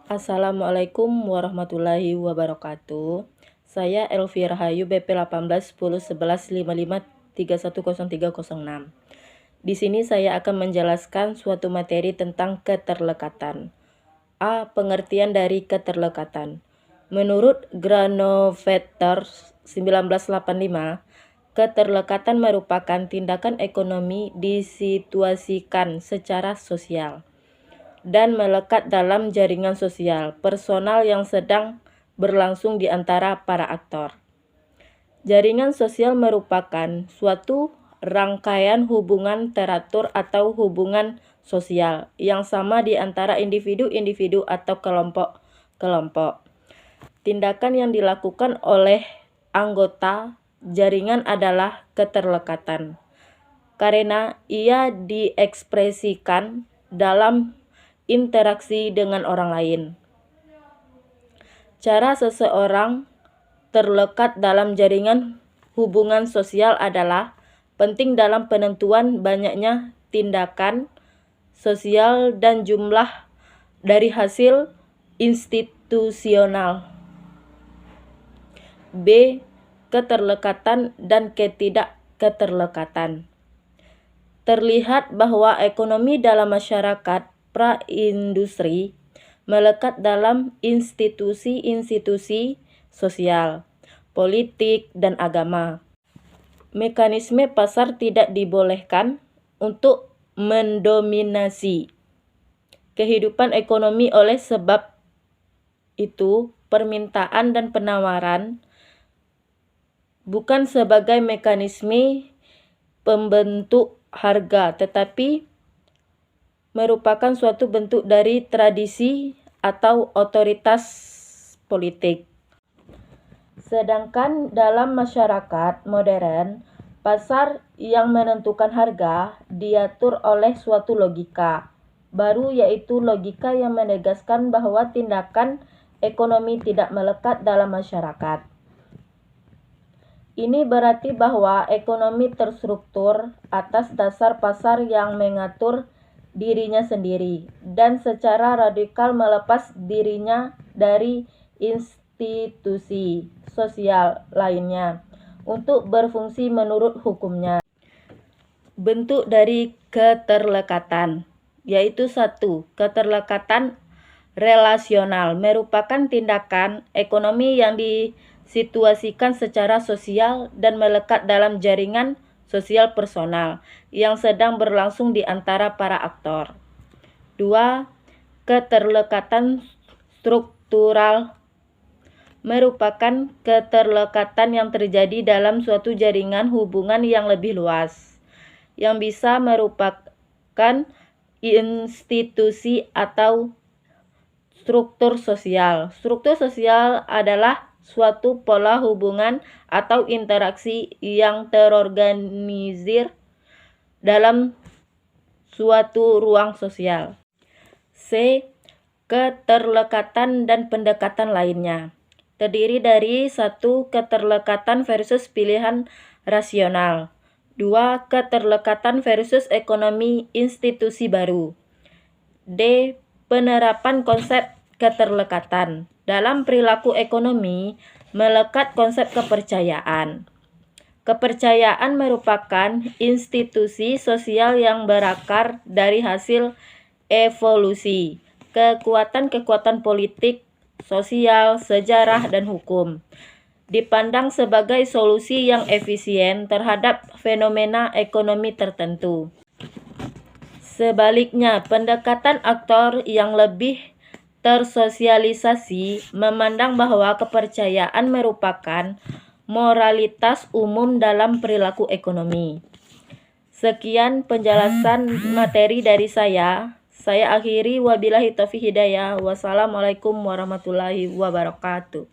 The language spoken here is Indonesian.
Assalamualaikum warahmatullahi wabarakatuh. Saya Elvi Rahayu BP 18 10 11 55 310306. Di sini saya akan menjelaskan suatu materi tentang keterlekatan. A. Pengertian dari keterlekatan. Menurut Granovetter 1985, keterlekatan merupakan tindakan ekonomi disituasikan secara sosial dan melekat dalam jaringan sosial personal yang sedang berlangsung di antara para aktor. Jaringan sosial merupakan suatu rangkaian hubungan teratur atau hubungan sosial yang sama di antara individu-individu atau kelompok-kelompok. Tindakan yang dilakukan oleh anggota jaringan adalah keterlekatan, karena ia diekspresikan dalam interaksi dengan orang lain. Cara seseorang terlekat dalam jaringan hubungan sosial adalah penting dalam penentuan banyaknya tindakan sosial dan jumlah dari hasil institusional. B. Keterlekatan dan ketidakketerlekatan. Terlihat bahwa ekonomi dalam masyarakat pra-industri melekat dalam institusi-institusi sosial, politik, dan agama. Mekanisme pasar tidak dibolehkan untuk mendominasi kehidupan ekonomi. Oleh sebab itu, permintaan dan penawaran bukan sebagai mekanisme pembentuk harga, tetapi merupakan suatu bentuk dari tradisi atau otoritas politik. Sedangkan dalam masyarakat modern, pasar yang menentukan harga diatur oleh suatu logika baru, yaitu logika yang menegaskan bahwa tindakan ekonomi tidak melekat dalam masyarakat. Ini berarti bahwa ekonomi terstruktur atas dasar pasar yang mengatur dirinya sendiri dan secara radikal melepas dirinya dari institusi sosial lainnya untuk berfungsi menurut hukumnya. Bentuk dari keterlekatan yaitu 1. Keterlekatan relasional merupakan tindakan ekonomi yang disituasikan secara sosial dan melekat dalam jaringan sosial personal yang sedang berlangsung di antara para aktor. 2. Keterlekatan struktural merupakan keterlekatan yang terjadi dalam suatu jaringan hubungan yang lebih luas, yang bisa merupakan institusi atau struktur sosial. Struktur sosial adalah suatu pola hubungan atau interaksi yang terorganisir dalam suatu ruang sosial. C. Keterlekatan dan pendekatan lainnya terdiri dari 1. Keterlekatan versus pilihan rasional. 2. Keterlekatan versus ekonomi institusi baru. D. Penerapan konsep keterlekatan dalam perilaku ekonomi melekat konsep kepercayaan. Kepercayaan merupakan institusi sosial yang berakar dari hasil evolusi, kekuatan-kekuatan politik, sosial, sejarah, dan hukum. Dipandang sebagai solusi yang efisien terhadap fenomena ekonomi tertentu. Sebaliknya, pendekatan aktor yang lebih tersosialisasi memandang bahwa kepercayaan merupakan moralitas umum dalam perilaku ekonomi. Sekian penjelasan materi dari saya. Saya akhiri, wabillahi taufiq hidayah. Wassalamualaikum warahmatullahi wabarakatuh.